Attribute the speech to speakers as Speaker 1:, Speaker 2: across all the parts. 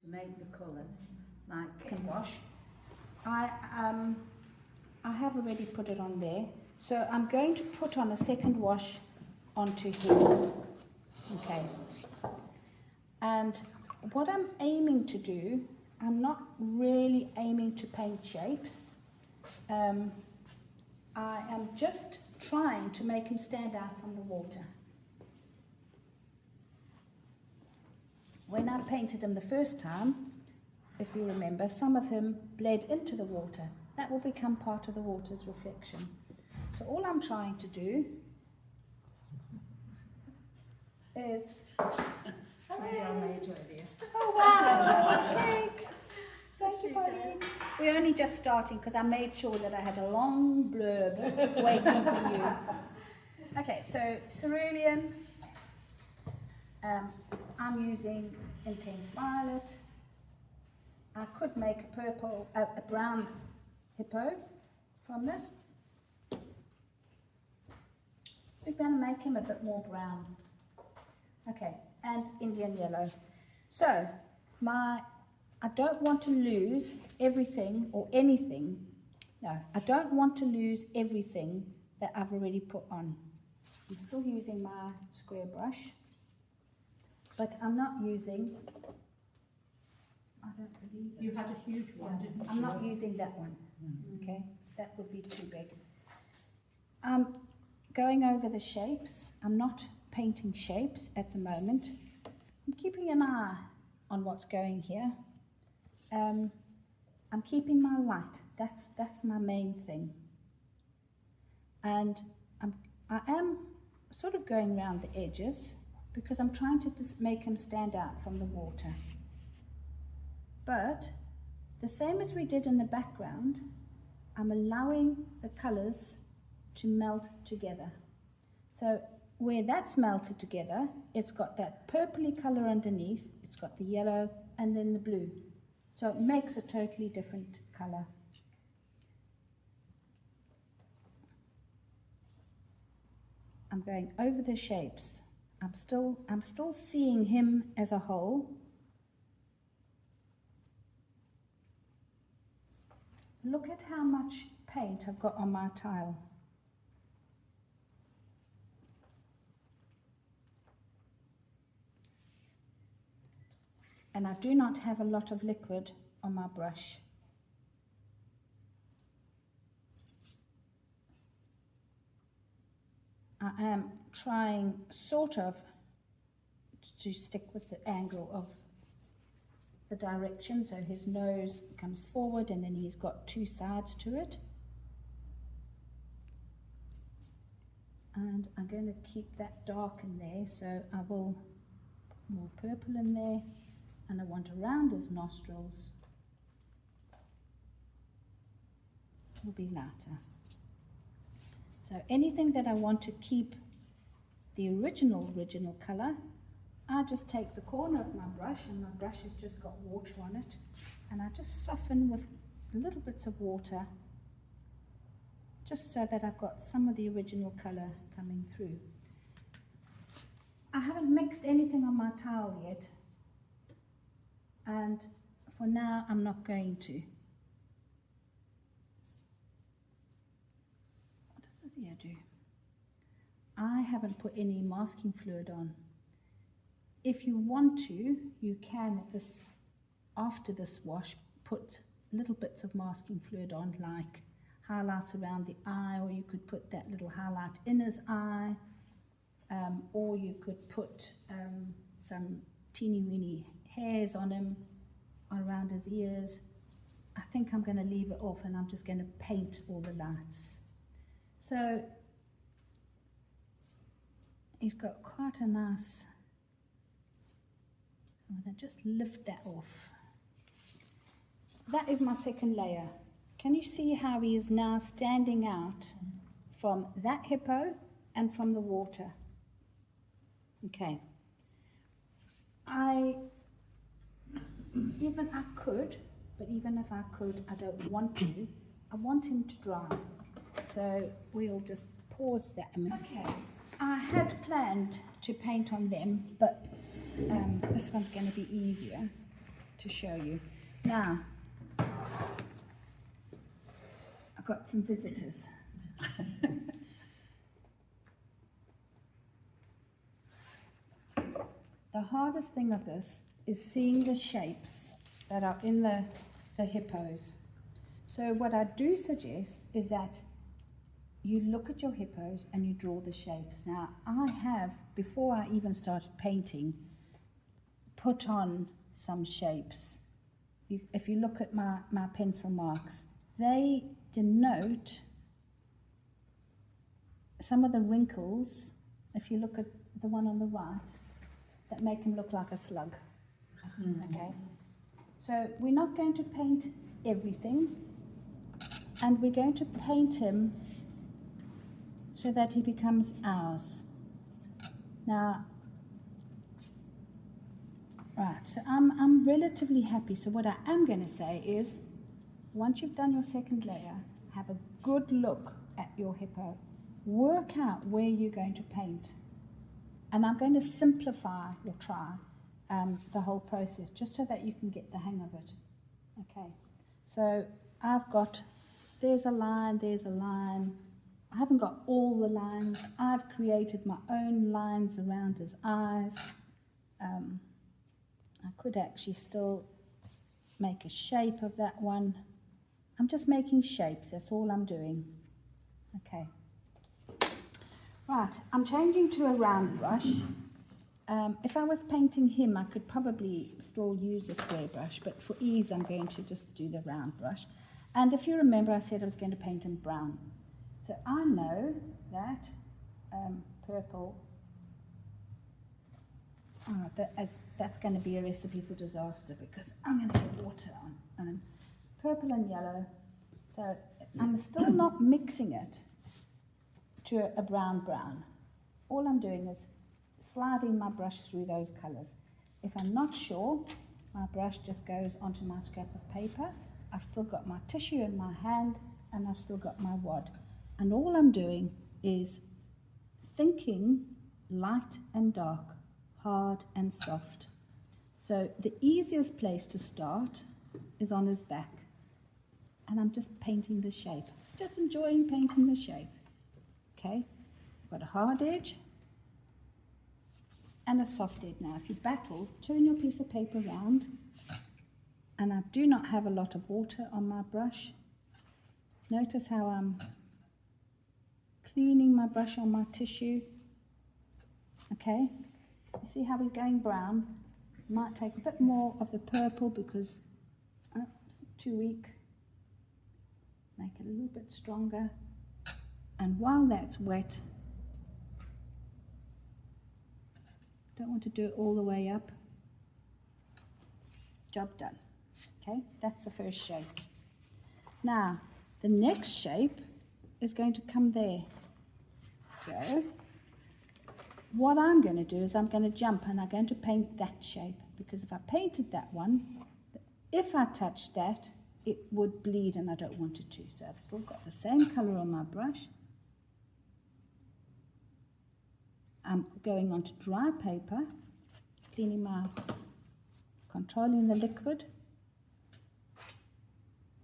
Speaker 1: Make the colours like
Speaker 2: Can wash. I have already put it on there, so I'm going to put on a second wash onto here. Okay. And what I'm aiming to do, I'm not really aiming to paint shapes. I am just trying to make him stand out from the water. When I painted him the first time, if you remember, some of him bled into the water. That will become part of the water's reflection. So all I'm trying to do is...
Speaker 1: Sandra made earlier.
Speaker 2: Oh wow, cake! Thank you, Pauline. We're only just starting because I made sure that I had a long blurb waiting for you. Okay, so cerulean. I'm using intense violet. I could make a purple, a brown hippo from this. We're going to make him a bit more brown. Okay, and Indian yellow. So, I don't want to lose everything or anything. No, I don't want to lose everything that I've already put on. I'm still using my square brush, but I'm not using, I don't believe it.
Speaker 3: You had a huge one, didn't you?
Speaker 2: I'm not using that one, okay? That would be too big. I'm going over the shapes. I'm not painting shapes at the moment. I'm keeping an eye on what's going here. I'm keeping my light. That's my main thing. And I am sort of going around the edges because I'm trying to just make them stand out from the water. But the same as we did in the background, I'm allowing the colours to melt together. So where that's melted together, it's got that purpley colour underneath, it's got the yellow and then the blue. So it makes a totally different colour. I'm going over the shapes. I'm still seeing him as a whole. Look at how much paint I've got on my tile. And I do not have a lot of liquid on my brush. I am trying sort of to stick with the angle of the direction, so his nose comes forward and then he's got two sides to it. And I'm going to keep that dark in there, so I will put more purple in there. And I want around his nostrils will be lighter. So anything that I want to keep the original colour, I just take the corner of my brush, and my brush has just got water on it, and I just soften with little bits of water just so that I've got some of the original colour coming through. I haven't mixed anything on my towel yet. And for now, I'm not going to. What does this here do? I haven't put any masking fluid on. If you want to, you can, after this wash, put little bits of masking fluid on, like highlights around the eye, or you could put that little highlight in his eye, or you could put some teeny weeny hairs on him, around his ears. I think I'm going to leave it off and I'm just going to paint all the lights. So he's got quite a nice, I'm going to just lift that off. That is my second layer. Can you see how he is now standing out from that hippo and from the water? Okay. Even I could, but even if I could, I don't want to. I want him to dry. So we'll just pause that a minute. Okay. I had planned to paint on them, but this one's going to be easier. to show you. Now, I've got some visitors. The hardest thing of this is seeing the shapes that are in the hippos. So what I do suggest is that you look at your hippos and you draw the shapes. Now, I have, before I even started painting, put on some shapes. If you look at my pencil marks, they denote some of the wrinkles, if you look at the one on the right, that make him look like a slug. Okay? So we're not going to paint everything, and we're going to paint him so that he becomes ours. Now, right, so I'm relatively happy. So what I am going to say is, once you've done your second layer, have a good look at your hippo. Work out where you're going to paint. And I'm going to simplify, or try, the whole process, just so that you can get the hang of it. Okay, so I've got, there's a line, I haven't got all the lines. I've created my own lines around his eyes. I could actually still make a shape of that one. I'm just making shapes, that's all I'm doing. Okay. Right, I'm changing to a round brush. If I was painting him, I could probably still use a square brush, but for ease, I'm going to just do the round brush. And if you remember, I said I was going to paint him brown. So I know that purple, that's going to be a recipe for disaster, because I'm going to get water on him. Purple and yellow. So I'm still not mixing it to a brown. All I'm doing is sliding my brush through those colours. If I'm not sure, my brush just goes onto my scrap of paper. I've still got my tissue in my hand, and I've still got my wad. And all I'm doing is thinking light and dark, hard and soft. So the easiest place to start is on his back. And I'm just painting the shape, just enjoying painting the shape. Okay, I've got a hard edge and a soft edge. Now, if you battle, turn your piece of paper around, and I do not have a lot of water on my brush. Notice how I'm cleaning my brush on my tissue. Okay, you see how he's going brown? Might take a bit more of the purple because it's too weak. Make it a little bit stronger. And while that's wet, don't want to do it all the way up. Job done. Okay, that's the first shape. Now, the next shape is going to come there. So, what I'm going to do is I'm going to jump and I'm going to paint that shape, because if I painted that one, if I touched that, it would bleed, and I don't want it to. So I've still got the same colour on my brush. I'm going on to dry paper, controlling the liquid.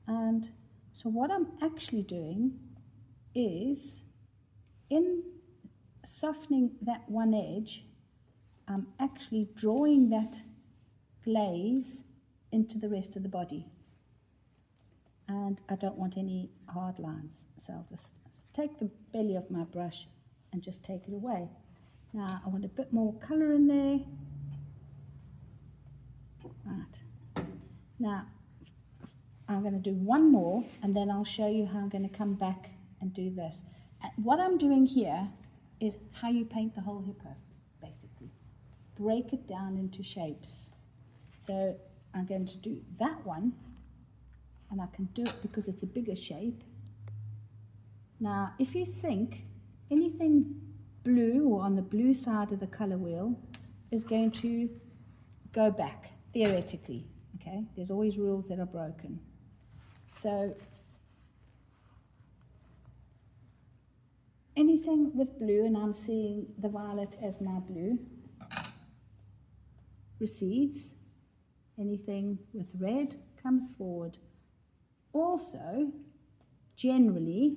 Speaker 2: And so what I'm actually doing is, in softening that one edge, I'm actually drawing that glaze into the rest of the body. And I don't want any hard lines, so I'll just take the belly of my brush and just take it away. Now I want a bit more colour in there. Right. Now I'm going to do one more, and then I'll show you how I'm going to come back and do this. And what I'm doing here is how you paint the whole hippo, basically. Break it down into shapes. So I'm going to do that one, and I can do it because it's a bigger shape. Now, if you think anything blue or on the blue side of the colour wheel is going to go back, theoretically, okay? There's always rules that are broken. So, anything with blue, and I'm seeing the violet as my blue, recedes. anything with red comes forward. Also, generally,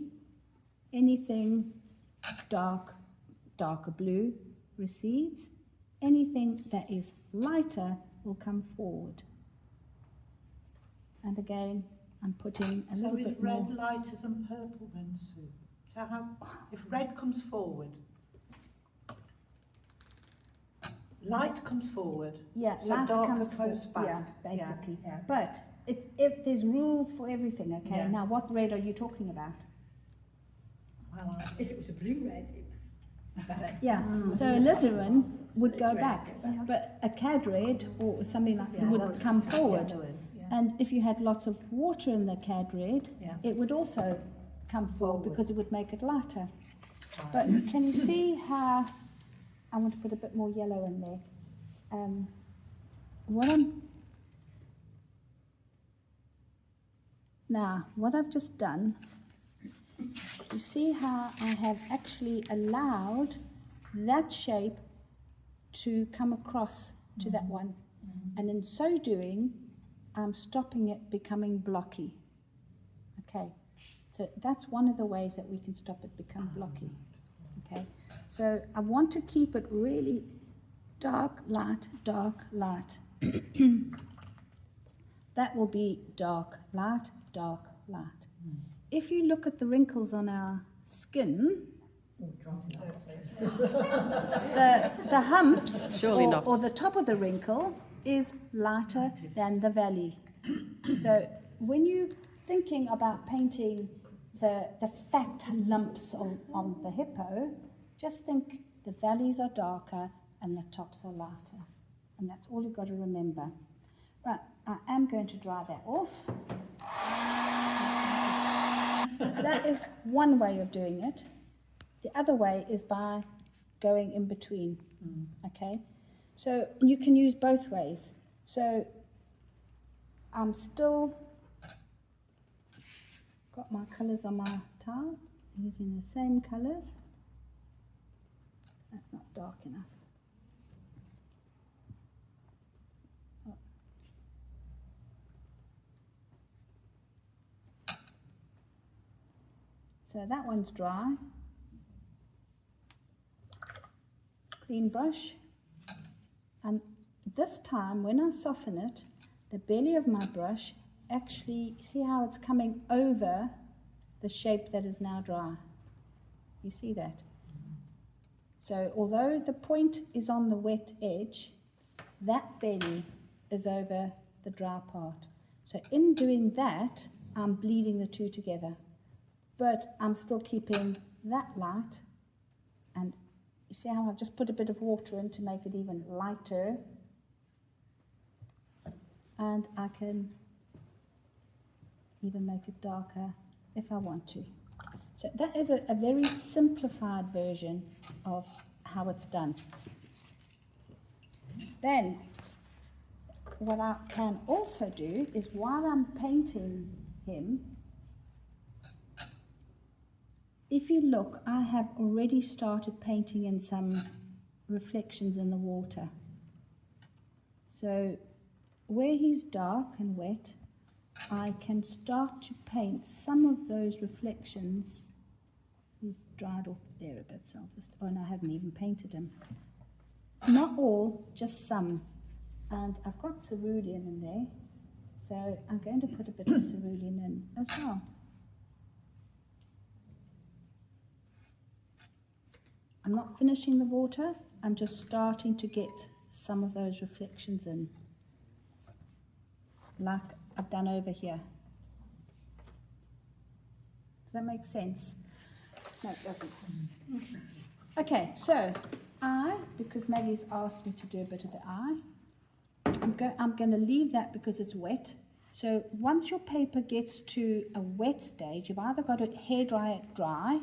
Speaker 2: anything darker blue recedes. Anything that is lighter will come forward. And again, I'm putting a little bit more.
Speaker 3: So is red lighter than purple then, Sue? So how, if red comes forward, light comes forward,
Speaker 2: Yeah,
Speaker 3: so
Speaker 2: light
Speaker 3: darker
Speaker 2: comes
Speaker 3: close
Speaker 2: forward.
Speaker 3: back.
Speaker 2: Yeah, basically.
Speaker 3: Yeah.
Speaker 2: But if there's rules for everything, okay?
Speaker 3: Yeah.
Speaker 2: Now, what red are you talking about?
Speaker 3: Well,
Speaker 4: If it was a blue red,
Speaker 2: Yeah, so alizarin would go
Speaker 4: Alizarin
Speaker 2: back,
Speaker 4: would go back.
Speaker 2: but a cad red or something like that
Speaker 3: yeah,
Speaker 2: would
Speaker 3: that's
Speaker 2: come
Speaker 3: just-
Speaker 2: forward.
Speaker 3: Yeah, yeah.
Speaker 2: And if you had lots of water in the cad red,
Speaker 3: Yeah.
Speaker 2: it would also come forward
Speaker 3: Forward.
Speaker 2: because it would make it lighter.
Speaker 3: Right.
Speaker 2: But can you see how I want to put a bit more yellow in there? What I've just done, you see how I have actually allowed that shape to come across to that one. And in so doing, I'm stopping it becoming blocky. Okay, so that's one of the ways that we can stop it become blocky. Okay, so I want to keep it really dark, light, dark, light. That will be dark, light, dark, light. If you look at the wrinkles on our skin, the humps
Speaker 5: Surely not.
Speaker 2: or the top of the wrinkle is lighter than the valley. So when you're thinking about painting the fat lumps on the hippo, just think the valleys are darker and the tops are lighter. And that's all you've got to remember. Right, I am going to dry that off. That is one way of doing it. The other way is by going in between. Okay, so you can use both ways. So I'm still got my colours on my tile, using the same colours. That's not dark enough. So that one's dry. Clean brush. And this time, when I soften it, the belly of my brush actually, see how it's coming over the shape that is now dry? You see that? So although the point is on the wet edge, that belly is over the dry part. So in doing that, I'm bleeding the two together. But I'm still keeping that light, and you see how I've just put a bit of water in to make it even lighter, and I can even make it darker if I want to. So that is a very simplified version of how it's done. Then what I can also do is, while I'm painting him, if you look, I have already started painting in some reflections in the water. So where he's dark and wet, I can start to paint some of those reflections. He's dried off there a bit, so I'll just, oh no, I haven't even painted him. Not all, just some. And I've got cerulean in there, so I'm going to put a bit of cerulean in as well. I'm not finishing the water, I'm just starting to get some of those reflections in, like I've done over here. Does that make sense? No, it doesn't. Okay, so because Maggie's asked me to do a bit of the eye, I'm going to leave that because it's wet. So once your paper gets to a wet stage, you've either got to hair dry it dry,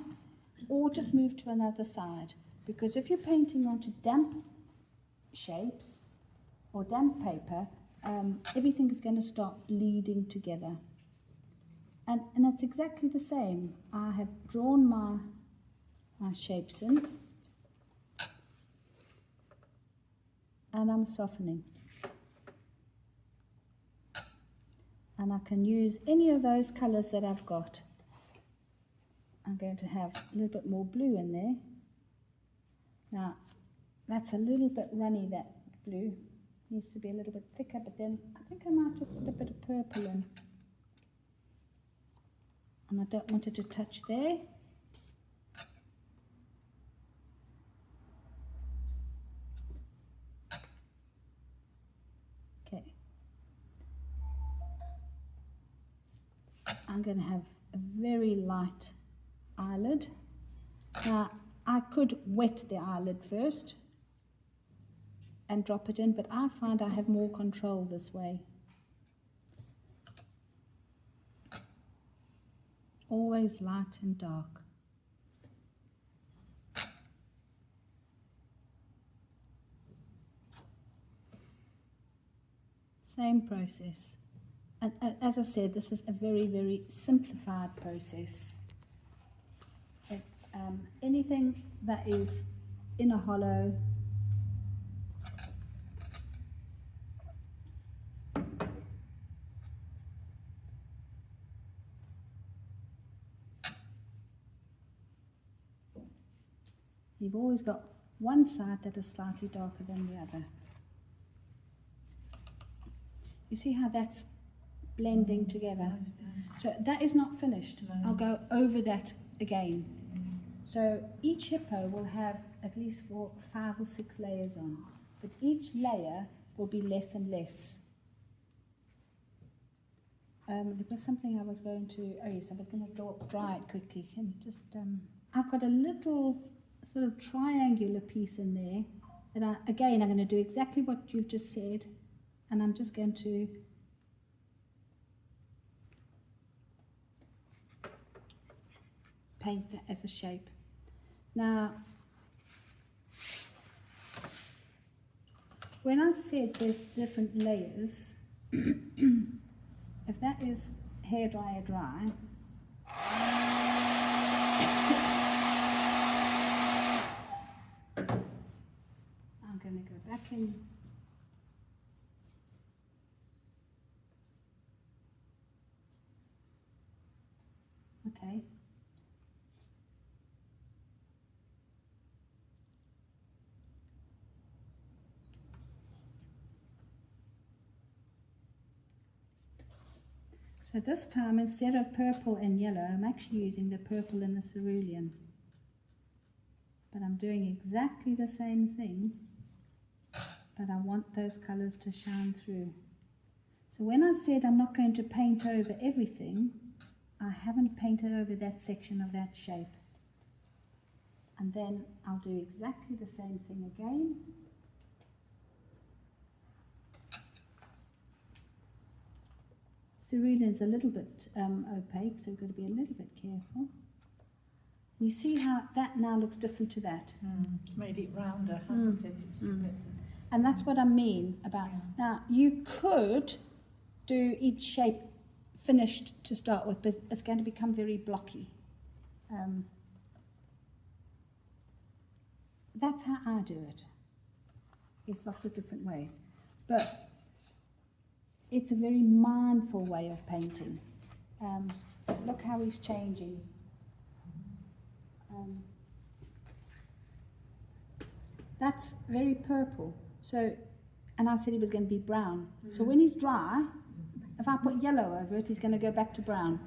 Speaker 2: or just move to another side, because if you're painting onto damp shapes or damp paper, everything is going to start bleeding together. And it's exactly the same. I have drawn my shapes in, and I'm softening. And I can use any of those colours that I've got. I'm going to have a little bit more blue in there. Now, that's a little bit runny, that blue. Needs to be a little bit thicker, but then I think I might just put a bit of purple in. And I don't want it to touch there. Okay. I'm going to have a very light eyelid. Now, I could wet the eyelid first and drop it in, but I find I have more control this way. Always light and dark. Same process. And as I said, this is a very, very simplified process. Anything that is in a hollow, you've always got one side that is slightly darker than the other. You see how that's blending together? So that is not finished. I'll go over that again. So each hippo will have at least 5 or 6 layers on, but each layer will be less and less. There was something I was going to, oh yes, I was going to dry it quickly. Can you just, I've got a little sort of triangular piece in there that I'm going to do exactly what you've just said, and I'm just going to paint that as a shape. Now, when I said there's different layers, if that is hairdryer dry, I'm going to go back in. Okay. So this time, instead of purple and yellow, I'm actually using the purple and the cerulean. But I'm doing exactly the same thing, but I want those colours to shine through. So when I said I'm not going to paint over everything, I haven't painted over that section of that shape. And then I'll do exactly the same thing again. Cerulean is a little bit opaque, so we've got to be a little bit careful. You see how that now looks different to that?
Speaker 3: It's made it rounder, hasn't it? It's a bit...
Speaker 2: And that's what I mean about. Now, you could do each shape finished to start with, but it's going to become very blocky. That's how I do it. There's lots of different ways. But it's a very mindful way of painting. Look how he's changing. That's very purple. So, and I said he was going to be brown. So when he's dry, if I put yellow over it, he's going to go back to brown.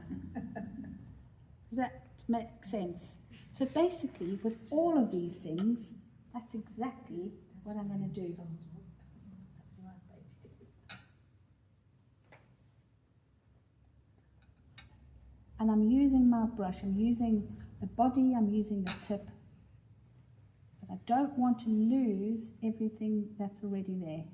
Speaker 2: Does that make sense? So basically, with all of these things, that's exactly what I'm going to do. And I'm using my brush, I'm using the body, I'm using the tip, but I don't want to lose everything that's already there.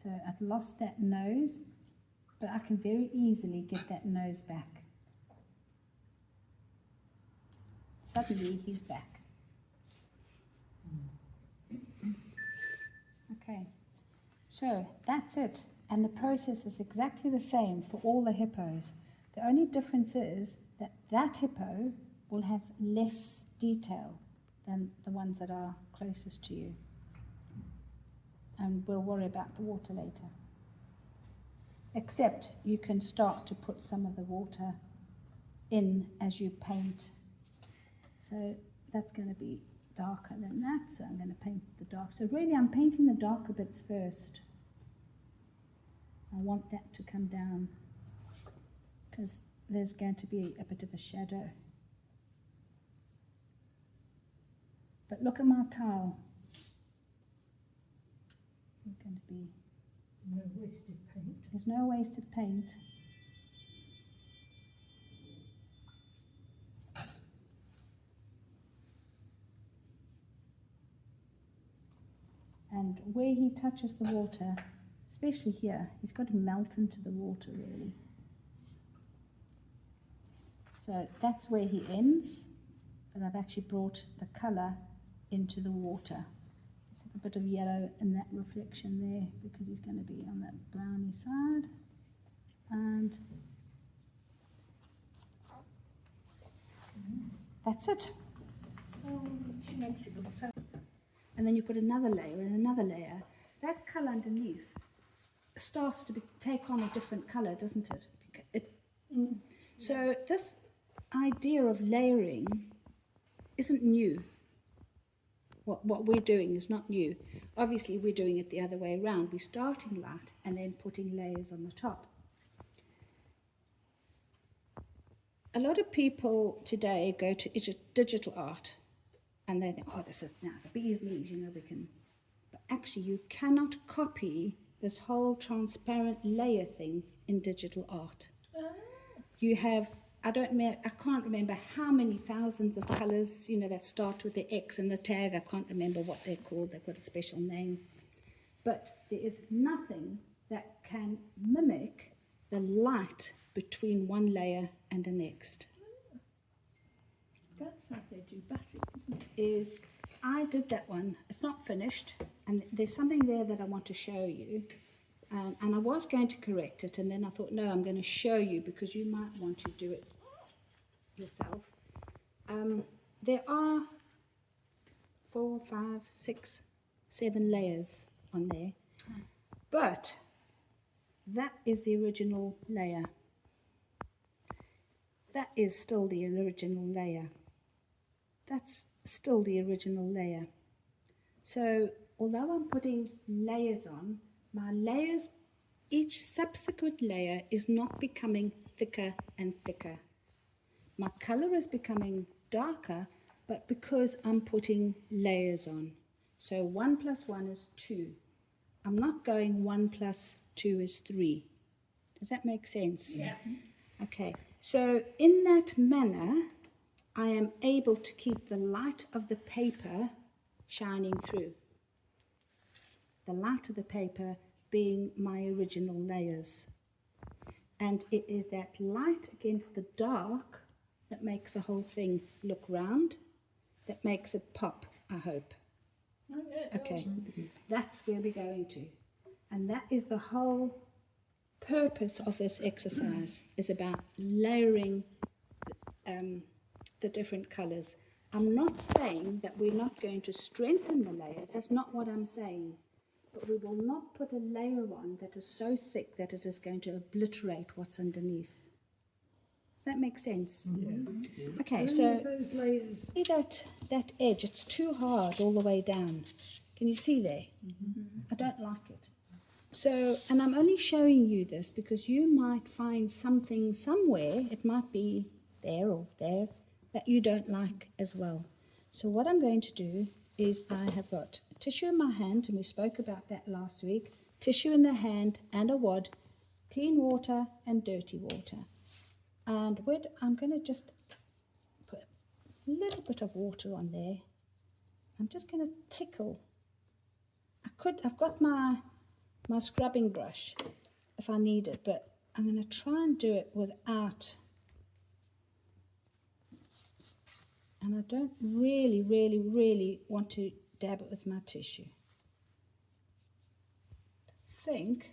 Speaker 2: So I've lost that nose, but I can very easily get that nose back. Suddenly he's back. Okay, so that's it. And the process is exactly the same for all the hippos. The only difference is that that hippo will have less detail than the ones that are closest to you. and we'll worry about the water later. Except you can start to put some of the water in as you paint. So that's going to be darker than that, so I'm going to paint the dark. So really I'm painting the darker bits first. I want that to come down because there's going to be a bit of a shadow. But look at my tile. It's going to be...
Speaker 4: No wasted paint.
Speaker 2: There's no wasted paint. And where he touches the water, especially here, he's got to melt into the water really. So that's where he ends, but I've actually brought the colour into the water. Let's have a bit of yellow in that reflection there because he's going to be on that browny side. And that's it.
Speaker 3: She makes it look so.
Speaker 2: And then you put another layer and another layer. That colour underneath starts to take on a different colour, doesn't it? So this idea of layering isn't new. What we're doing is not new. Obviously, we're doing it the other way around. We're starting light and then putting layers on the top. A lot of people today go to digital art and they think, oh, this is now the bee's knees, we can. But actually, you cannot copy this whole transparent layer thing in digital art. You have, I can't remember how many thousands of colours, that start with the X and the tag. I can't remember what they're called. They've got a special name. But there is nothing that can mimic the light between one layer and the next.
Speaker 4: That's how they do batik, isn't it?
Speaker 2: I did that one. It's not finished, and there's something there that I want to show you. And I was going to correct it, and then I thought, no, I'm going to show you because you might want to do it yourself. There are 4, 5, 6, 7 layers on there, but that is the original layer. That is still the original layer. That's still the original layer. So although I'm putting layers on, my layers, each subsequent layer is not becoming thicker and thicker. My colour is becoming darker, but because I'm putting layers on. So 1 + 1 is 2. I'm not going 1 + 2 is 3. Does that make sense?
Speaker 4: Yeah.
Speaker 2: Okay, so in that manner, I am able to keep the light of the paper shining through. The light of the paper being my original layers. And it is that light against the dark that makes the whole thing look round, that makes it pop, I hope.
Speaker 4: Oh, yeah,
Speaker 2: Okay, that's where we're going to. And that is the whole purpose of this exercise, is about layering the different colours. I'm not saying that we're not going to strengthen the layers. That's not what I'm saying. But we will not put a layer on that is so thick that it is going to obliterate what's underneath. Does that make sense?
Speaker 4: Yeah.
Speaker 2: Okay,
Speaker 4: Only
Speaker 2: so
Speaker 4: those layers.
Speaker 2: see that edge, it's too hard all the way down. Can you see there? I don't like it. So, and I'm only showing you this because you might find something somewhere, it might be there or there, that you don't like as well. So what I'm going to do is I have got tissue in my hand, and we spoke about that last week, tissue in the hand and a wad, clean water and dirty water. And I'm going to just put a little bit of water on there. I'm just going to tickle. I've got my scrubbing brush if I need it, but I'm going to try and do it without. And I don't really, really, really want to dab it with my tissue. I think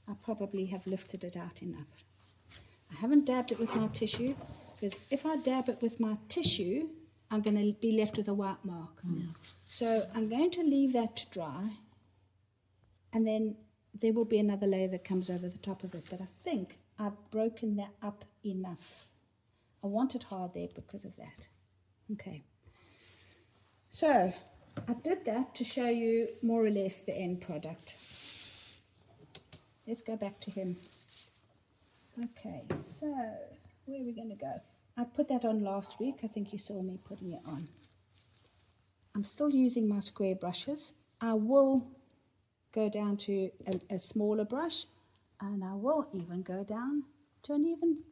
Speaker 2: I probably have lifted it out enough. I haven't dabbed it with my tissue because if I dab it with my tissue, I'm going to be left with a white mark. So I'm going to leave that to dry, And then there will be another layer that comes over the top of it, but I think I've broken that up enough. I want it hard there because of that. Okay. So I did that to show you more or less the end product. Let's go back to him. Okay, so where are we going to go? I put that on last week. I think you saw me putting it on. I'm still using my square brushes. I will go down to a smaller brush, and I will even go down to an even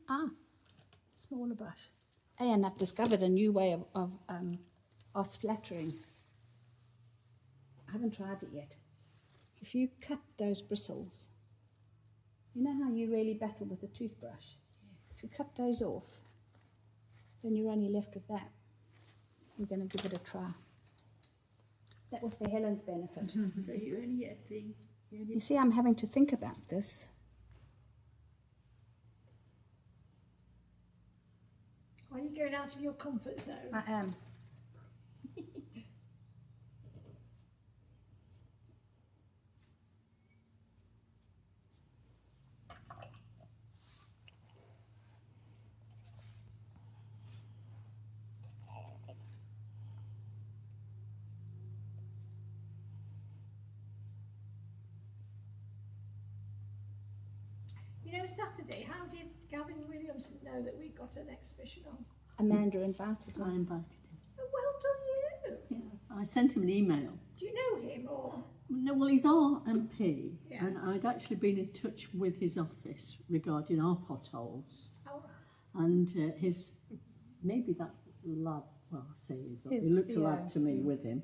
Speaker 2: smaller brush. And I've discovered a new way of splattering. I haven't tried it yet. If you cut those bristles, you know how you really battle with a toothbrush? If you cut those off, then you're only left with that. We're going to give it a try. That was for Helen's benefit.
Speaker 4: So you only get the...
Speaker 2: You see, I'm having to think about this.
Speaker 5: Are you going out of your comfort zone?
Speaker 2: I am.
Speaker 5: You know, Saturday, how did Gavin Williamson know that we got an exhibition on?
Speaker 2: Amanda invited
Speaker 6: I
Speaker 2: him.
Speaker 6: invited him.
Speaker 5: Oh, well done you.
Speaker 6: Yeah, I sent him an email.
Speaker 5: Do you know him or?
Speaker 6: No, well, he's our MP,
Speaker 5: Yeah.
Speaker 6: and I'd actually been in touch with his office regarding our potholes,
Speaker 5: Oh,
Speaker 6: and maybe that lad, well, I say he looked a lad to me with him.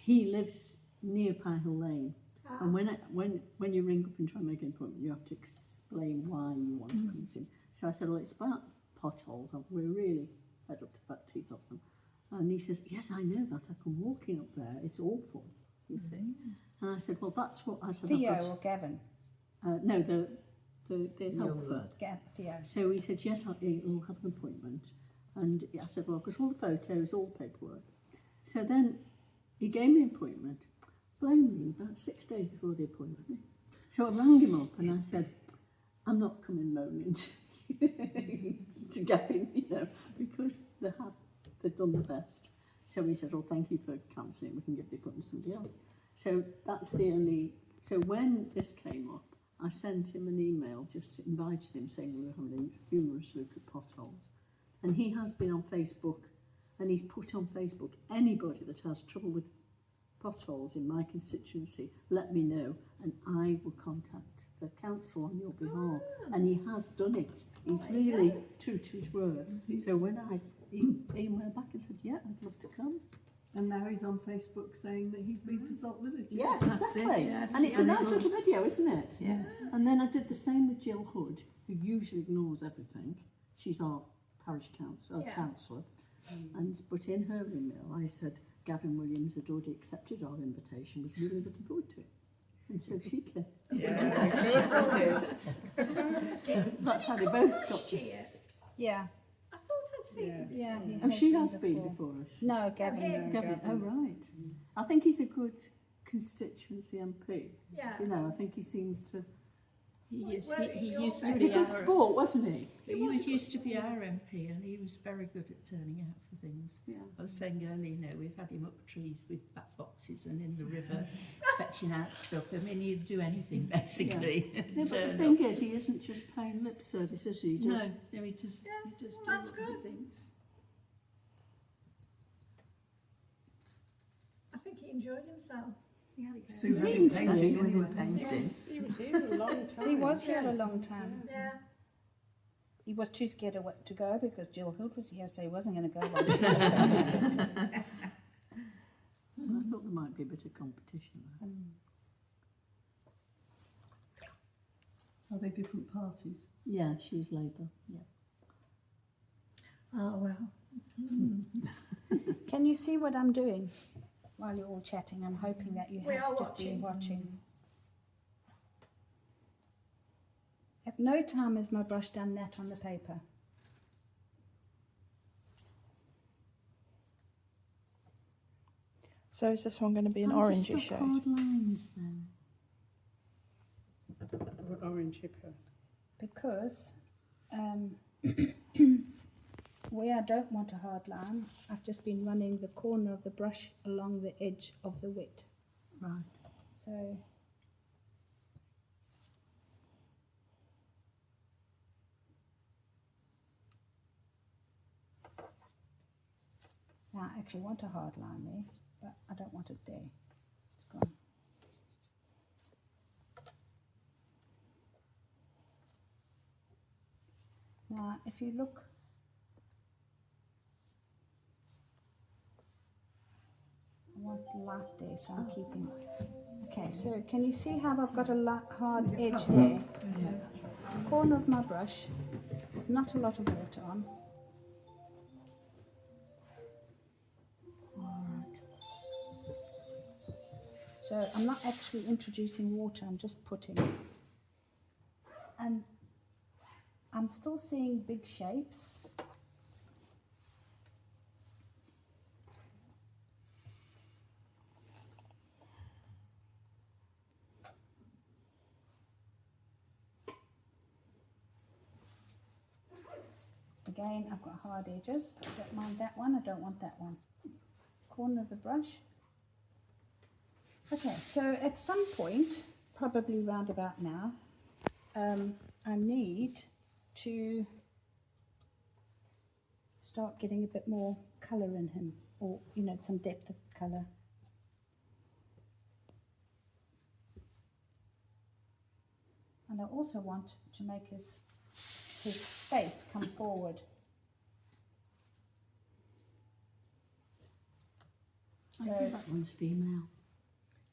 Speaker 6: He lives near Pie Hill Lane, and when you ring up and try and make an appointment, you have to explain why you want to come and see. So I said, well, it's about potholes, and we're really fed up to the back teeth of them. And he says, yes, I know that. I come walking up there. It's awful, you see. And I said, well, that's what I said.
Speaker 2: Theo or Gavin?
Speaker 6: No, the helper.
Speaker 2: Theo.
Speaker 6: So he said, yes, he'll have an appointment. And I said, well, because all the photos, all the paperwork. So then he gave me an appointment, blame me, about 6 days before the appointment. So I rang him up and I said, I'm not coming moaning to Gavin, you know, because they've done the best. So he said, oh, thank you for cancelling, we can give the appointment to somebody else. So that's the only, so when this came up, I sent him an email, just invited him, saying we were having a humorous look at potholes. And he has been on Facebook, and he's put on Facebook, anybody that has trouble with potholes in my constituency, let me know, and I will contact the council on your behalf. And he has done it. He's really true to his word. So when he emailed back and said, yeah, I'd love to come.
Speaker 7: And now he's on Facebook saying that he's been to Salt Village.
Speaker 6: Yeah,
Speaker 3: That's
Speaker 6: exactly.
Speaker 3: it, yes.
Speaker 6: And it's a nice little video, isn't it?
Speaker 3: Yes.
Speaker 6: And then I did the same with Jill Hood, who usually ignores everything. She's our parish councillor. But in her email, I said Gavin Williams had already accepted our invitation, was really looking forward to it. And so she came. That's how they both got to.
Speaker 2: Yeah.
Speaker 5: I thought I'd seen him.
Speaker 2: Yeah. he
Speaker 6: Oh, she
Speaker 2: been
Speaker 6: has been before us.
Speaker 2: No, Gavin.
Speaker 6: Gavin, oh right. I think he's a good constituency MP.
Speaker 5: Yeah.
Speaker 6: You know, I think he seems to...
Speaker 4: He used
Speaker 6: He
Speaker 4: to
Speaker 6: was
Speaker 4: be
Speaker 6: a good
Speaker 4: our,
Speaker 6: sport, wasn't he?
Speaker 4: used to be our MP, and he was very good at turning out for things.
Speaker 6: Yeah.
Speaker 4: I was saying earlier, you know, we've had him up trees with bat boxes and in the river fetching out stuff. I mean, he'd do anything basically.
Speaker 6: No, but the thing is, he isn't just paying lip service, is he?
Speaker 4: No,
Speaker 6: Just,
Speaker 4: no, he just
Speaker 5: well,
Speaker 4: do
Speaker 5: that's
Speaker 4: lots of
Speaker 5: good.
Speaker 4: things.
Speaker 5: I think he enjoyed himself.
Speaker 7: Sue
Speaker 6: seemed
Speaker 7: had
Speaker 6: to
Speaker 7: him
Speaker 6: be.
Speaker 7: painting anyway.
Speaker 3: Yes, he was here a long time.
Speaker 2: He was here a long time.
Speaker 5: Yeah.
Speaker 2: He was too scared to go because Jill Hood was here, so he wasn't going to go. While she was there.
Speaker 6: I thought there might be a bit of competition there.
Speaker 7: Are they different parties?
Speaker 6: Yeah, she's Labour. Yeah.
Speaker 5: Oh, well.
Speaker 2: Can you see what I'm doing while you're all chatting? I'm hoping that you
Speaker 5: We
Speaker 2: have
Speaker 5: are
Speaker 2: just been
Speaker 5: watching.
Speaker 2: watching. At no time has my brush done that on the paper.
Speaker 8: So is this one going to be an
Speaker 6: How do you
Speaker 8: orangey
Speaker 6: stop
Speaker 8: shade?
Speaker 6: hard lines then?
Speaker 3: Orange hippo.
Speaker 2: Because where I don't want a hard line, I've just been running the corner of the brush along the edge of the wet.
Speaker 6: Right.
Speaker 2: So now I actually want a hard line there, but I don't want it there. It's gone. Now, if you look, I want light there, so I'm keeping. Okay, so can you see how I've got a hard edge there? Corner of my brush, not a lot of water on. So I'm not actually introducing water, I'm just putting. And I'm still seeing big shapes. Again, I've got hard edges. I don't mind that one, I don't want that one. Corner of the brush. Okay, so at some point, probably round about now, I need to start getting a bit more colour in him, or you know, some depth of colour. And I also want to make his face come forward.
Speaker 6: I
Speaker 2: So
Speaker 6: think that one's female.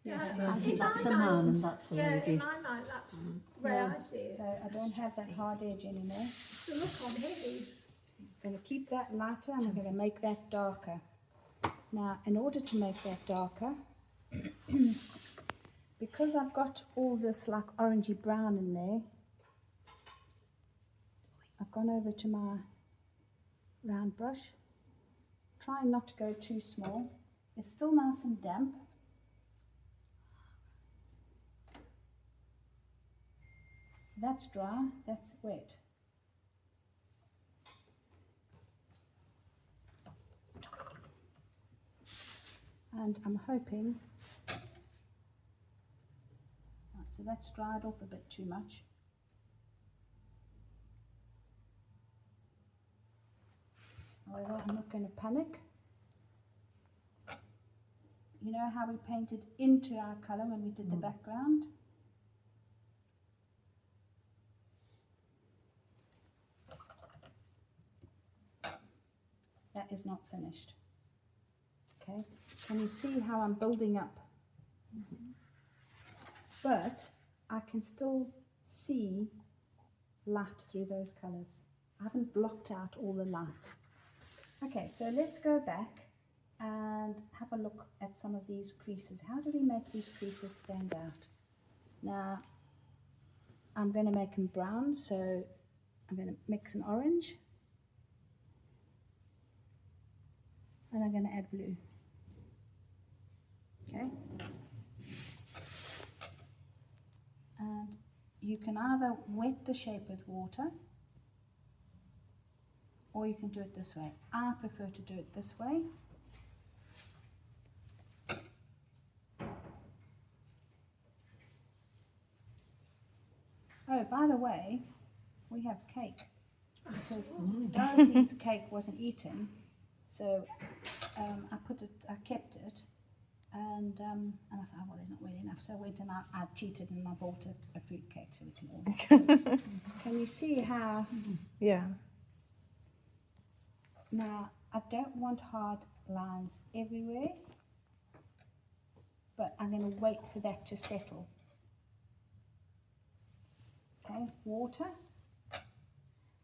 Speaker 5: Yes,
Speaker 6: I
Speaker 5: in
Speaker 6: think
Speaker 5: my
Speaker 6: that's a man
Speaker 5: mind-
Speaker 6: and that's a
Speaker 5: yeah,
Speaker 6: lady.
Speaker 5: in my mind, that's the way I see it.
Speaker 2: so I don't have that hard edge anymore.
Speaker 5: The look on him is
Speaker 2: I'm going to keep that lighter and I'm going to make that darker. Now, in order to make that darker, because I've got all this like orangey brown in there, I've gone over to my round brush, trying not to go too small. It's still nice and damp. That's dry, that's wet. And I'm hoping, right, so that's dried off a bit too much. However, I'm not going to panic. You know how we painted into our colour when we did the background? That is not finished. Okay, can you see how I'm building up? But I can still see light through those colours. I haven't blocked out all the light. Okay, so let's go back and have a look at some of these creases. How do we make these creases stand out? Now, I'm going to make them brown, so I'm going to mix an orange. And I'm going to add blue. Okay. And you can either wet the shape with water, or you can do it this way. I prefer to do it this way. Oh, by the way, we have cake. Because Dorothy's cake wasn't eaten, so I kept it, and I thought, oh, well, they're not well enough, so I went and I cheated and I bought a fruit cake so we can all. Can you see how?
Speaker 8: Yeah.
Speaker 2: Now, I don't want hard lines everywhere, but I'm going to wait for that to settle. Okay, water.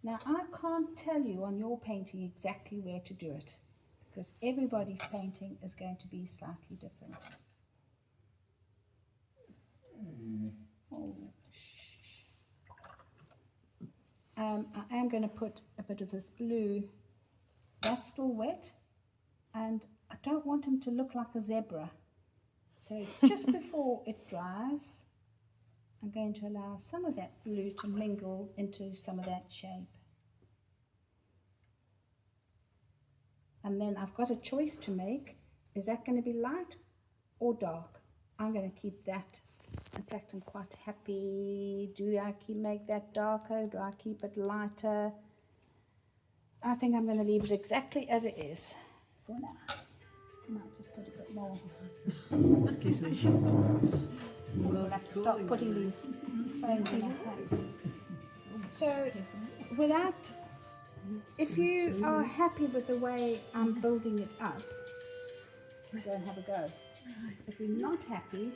Speaker 2: Now, I can't tell you on your painting exactly where to do it, because everybody's painting is going to be slightly different. Oh. I am going to put a bit of this blue. That's still wet, and I don't want him to look like a zebra. So just before it dries, I'm going to allow some of that blue to mingle into some of that shape. And then I've got a choice to make. Is that going to be light or dark? I'm going to keep that. In fact, I'm quite happy. Do I make that darker? Do I keep it lighter? I think I'm going to leave it exactly as it is for now. I might just put a bit more.
Speaker 7: Excuse me.
Speaker 2: We'll have to start putting these foams in like that. So, without, if you are happy with the way I'm building it up, go and have a go. If you're not happy,